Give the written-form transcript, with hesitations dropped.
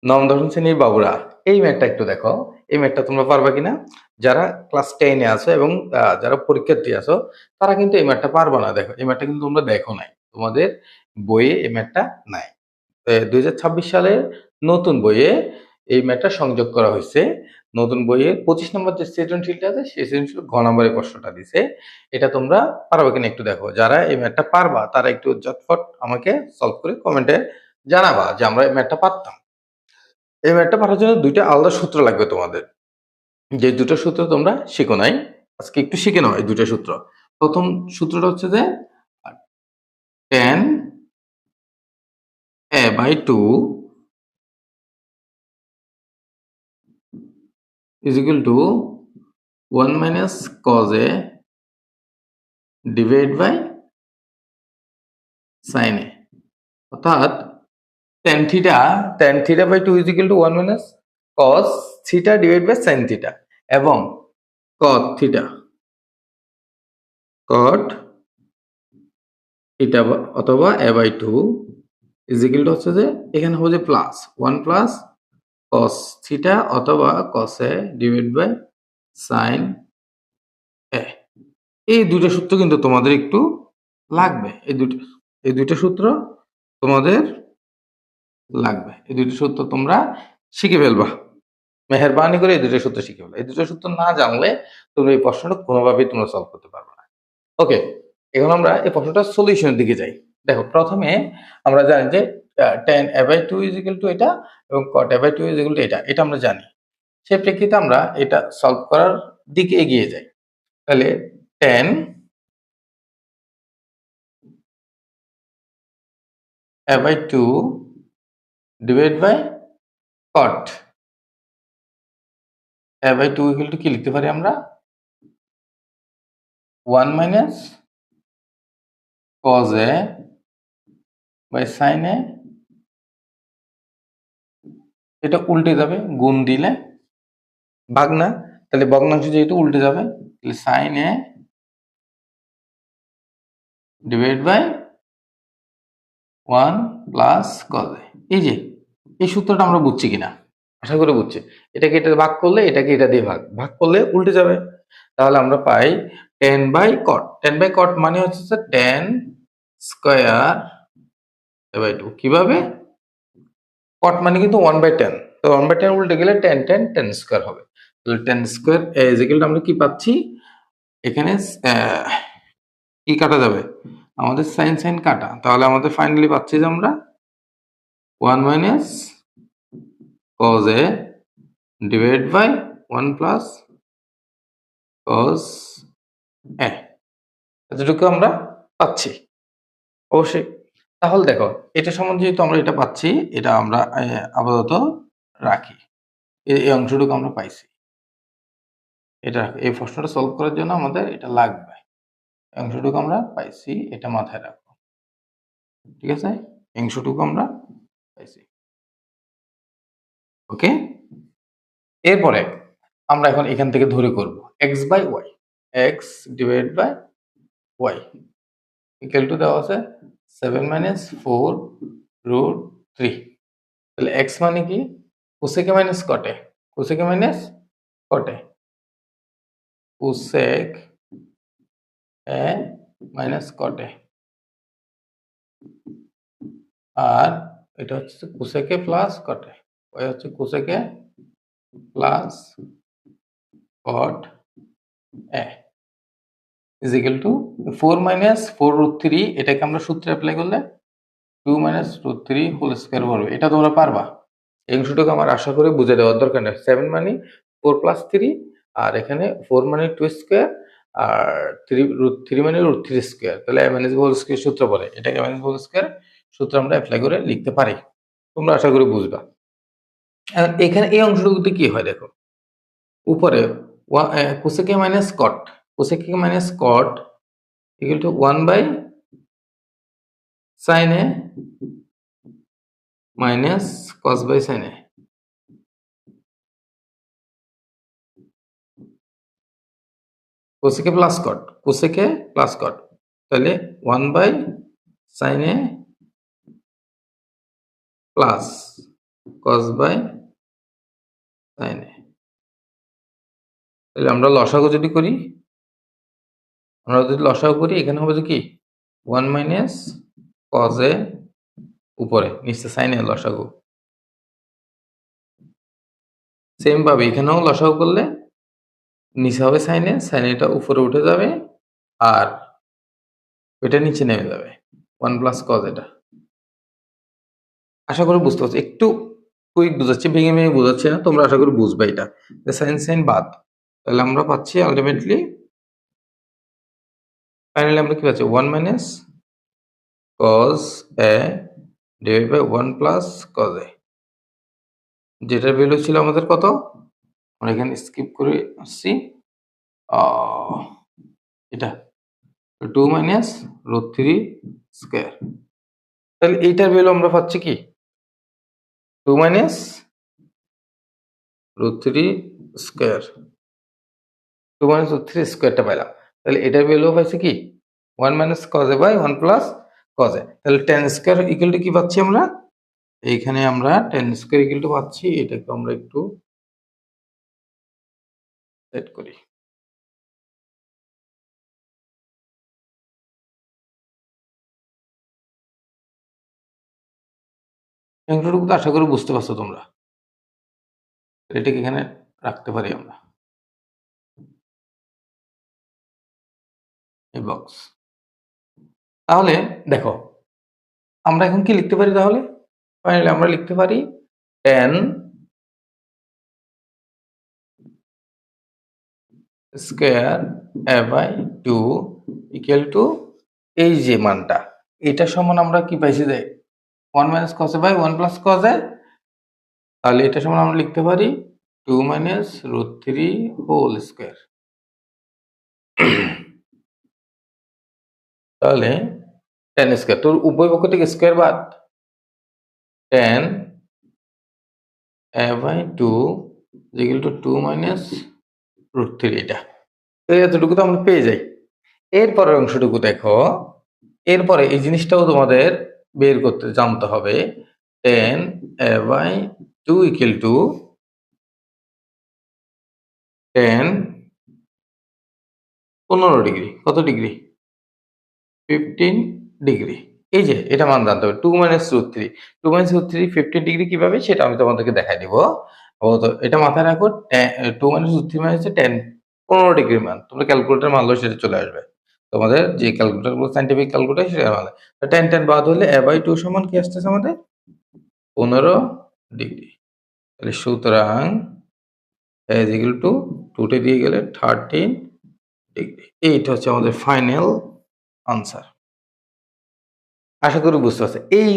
নবম দশম শ্রেণীর বাবুরা, এই ম্যাথটা একটু দেখো। এই ম্যাথটা তোমরা পারবা কিনা? যারা ক্লাস 10 এ আছো এবং যারা পরীক্ষার্থী আছো তারা কিন্তু এই ম্যাথটা পারবা না। দেখো, এই ম্যাথটা কিন্তু তোমরা দেখো নাই, তোমাদের বইয়ে এই ম্যাথটা নাই। 2026 সালের নতুন বইয়ে এই ম্যাথটা সংযোগ করা হয়েছে। নতুন বইয়ে 25 নম্বর যে সৃজনশীলটা আছে সেই সৃজনশীল ঘ নম্বরের প্রশ্নটা দিছে। এটা তোমরা পারবা কিনা একটু দেখো। যারা এই ম্যাথটা পারবা তারা একটু ঝটফট আমাকে সলভ করে কমেন্টে জানাবা যে আমরা এই ম্যাথটা পারতাম। এই ম্যাথটা পাঠার জন্য 2টা আলাদা সূত্র লাগবে তোমাদের। যে 2টা সূত্র তোমরা শিখো নাই, আজকে একটু শিখে নাও এই 2টা সূত্র। প্রথম সূত্রটা হচ্ছে যে tan a/2 is equal to 1 minus cos a divided by sin a, অর্থাৎ tan theta by 2 is equal to 1 minus cos theta divided by sin theta এবং cot theta অথবা a/2 is equal to হচ্ছে যে এখানে হবে যে plus 1 plus cos theta অথবা cos a divided by sin a। এই 2টা সূত্র কিন্তু তোমাদের একটু লাগবে। এই দুইটা সূত্র তোমাদের লাগবে। এই 2টা সূত্র তোমরা শিখে ফেলবা। মেহেরবানি করে এই 2টা সূত্র শিখে ফেলবা। এই 2টা সূত্র না জানলে তোমরা এই প্রশ্নটা কোনোভাবেই তোমরা সলভ করতে পারবে না। ওকে, এখন আমরা এই প্রশ্নটার সলিউশনের দিকে যাই। দেখো, প্রথমে আমরা জানি যে tan a/2 is equal to এটা এবং cot a/2 is equal to এটা আমরা জানি। সেই প্রেক্ষিতে আমরা এটা সলভ করার দিকে এগিয়ে যাই। তাহলে tan a/2 divided by cot a/2 equal to কি লিখতে পারি আমরা? 1 minus cos a by sin a। এটা উল্টে যাবে গুণ দিলে, ভাগ না, তাহলে ভগ্নাংশ যেহেতু উল্টে যাবে, তাহলে sin a divided by 1 plus cos a। এই যে এই সূত্রটা আমরা বুঝছি কিনা? আশা করি বুঝছি। এটাকে এটা ভাগ করলে এটাকে এটা দিয়ে ভাগ করলে উল্টে যাবে। তাহলে আমরা পাই tan by cot। tan by cot মানে হচ্ছে tan স্কয়ার a/2। কিভাবে? cot মানে কিন্তু 1/10, তো 1/10 উল্টে গেলে tan স্কয়ার হবে। তাহলে tan square a is equal to আমরা কি পাচ্ছি এখানে? কি কাটা যাবে? আমাদের sin কাটা। তাহলে আমাদের ফাইনালি পাচ্ছি যে আমরা 1 minus cos a divided by 1 plus cos a, এতটুকু আমরা পাচ্ছি অবশ্যই। তাহলে দেখো, এটা সম্বন্ধে যেহেতু আমরা এটা পাচ্ছি, এটা আমরা আপাতত রাখি। এই অংশটুকু আমরা পাইছি। এটা এই প্রশ্নটা সলভ করার জন্য আমাদের এটা লাগবে। এই অংশটুকু আমরা পাইছি, এটা মাথায় রাখো। ঠিক আছে? এই অংশটুকু আমরা পাইছি। ওকে, এরপরে আমরা এখন এখান থেকে ধরে করব x by y, x divided by y equal to দেওয়া আছে 7 minus 4 root 3। তাহলে x মানে কি? cosec minus cot a, cosec minus cot a, cosec a minus cot a, আর এটা হচ্ছে cosec a plus cot a, y হচ্ছে cosec a plus cot a is equal to 4 minus 4 root 3। এটাকে আমরা সূত্রে apply করলে 2 minus root 3 whole square হবে। এটা তোমরা পারবা। এই অংশটুকু আমার আশা করি বুঝে দেওয়ার দরকার নেই। 7 মানে 4 plus 3, আর এখানে 4 মানে 2 স্কয়ার, আর 3 root 3 মানে root 3 স্কয়ার। তাহলে a minus হোল স্কয়ার সূত্র পড়ে, এটাকে a minus হোল স্কয়ার সূত্র আমরা অ্যাপ্লাই করে লিখতে পারি। তোমরা আশা করি বুঝবা। এখন এখানে এই অংশটুকুতে কি হয় দেখো, উপরে cosec a minus cot, cosec a minus cot equal to 1 by sin a minus cos by sin a। cosec a plus cot, cosec a plus cot, তাহলে 1 by sin a plus cos by sin a। তাহলে আমরা লসাগু যদি করি, এখানে হবে যে কি 1 মাইনাস cos a উপরে নিচে sin a লসাগু। সেম ভাবে এখানেও লসাগু করলে নিচে হবে sin a, এটা উপরে উঠে যাবে আর এটা নিচে নেমে যাবে 1 প্লাস cos এটা। আশা করি বুঝতে পারছো, একটু কুইক বুঝাচ্ছি, ভেঙে ভেঙে বোঝাচ্ছি না, তোমরা আশা করি বুঝবে এটা। সাইন বাদ, তাহলে আমরা পাচ্ছি আলটিমেটলি ফাইনালি আমরা কি পাচ্ছি 1 minus cos a divide by 1 plus cos a, যেটার ভ্যালু ছিল আমাদের কত, আমরা এখানে স্কিপ করে আসছি এটা 2 মাইনাস √3 স্কয়ার। তাহলে এইটার ভ্যালু আমরা পাচ্ছি কি 2 মাইনাস √3 স্কয়ার, 2 মাইনাস √3 স্কয়ারটা পাইলাম। তাহলে এটার ভ্যালু পাইছে কি 1 minus cos a by 1 plus cos a। তাহলে tan স্কয়ার ইকুয়াল টু কি পাচ্ছি আমরা, এইখানে আমরা tan স্কয়ার ইকুয়াল টু পাচ্ছি, এটাকে আমরা একটু সেট করি। অঙ্কটুকু তো আশা করি বুঝতে পারছো তোমরা, এটাকে এখানে রাখতে পারি আমরা এই বক্স। তাহলে দেখো আমরা এখন কি লিখতে পারি, তাহলে ফাইনালি আমরা লিখতে পারি tan square a by 2 equal to এই যে মানটা, এটা সমান আমরা কি পাইছি যে 1 minus cos a by 1 plus cos a। তাহলে এটা সমান আমরা লিখতে পারি 2 মাইনাস √3 হোল স্কয়ার। তাহলে tan স্কয়ার, তোর উভয় পক্ষ থেকে স্কয়ার বাদ, tan a by 2 equal to 2 minus √3, এটা এতটুকু তো আমরা পেয়ে যাই। এরপরের অংশটুকু দেখো, এরপরে এই জিনিসটাও তোমাদের বের করতে জানতে হবে, tan a by 2 equal to tan 15 degree, কত ডিগ্রি 15 ডিগ্রি। এই যে এটা মান জানতে হবে 2 মাইনাস √3, 2 মাইনাস √3 15 ডিগ্রি কিভাবে সেটা আমি তোমাদেরকে দেখাই দিব। তো এটা মাথায় রাখো, 2 মাইনাস √3 মানে হচ্ছে 15 ডিগ্রি মান, তোমরা ক্যালকুলেটর মানলেও সেটা চলে আসবে, তোমাদের যে ক্যালকুলেটর গুলো সাইন্টিফিক ক্যালকুলেটর সেটা মানলে। tan বাদ হলে a বাই 2 সমান কি আসতেছে আমাদের 15 ডিগ্রি। তাহলে সুতরাং a is equal to 2 দিয়ে গেলে 13 ডিগ্রি। এইটা হচ্ছে আমাদের ফাইনাল আনসার। আশা করি বুঝতে পারছো। এই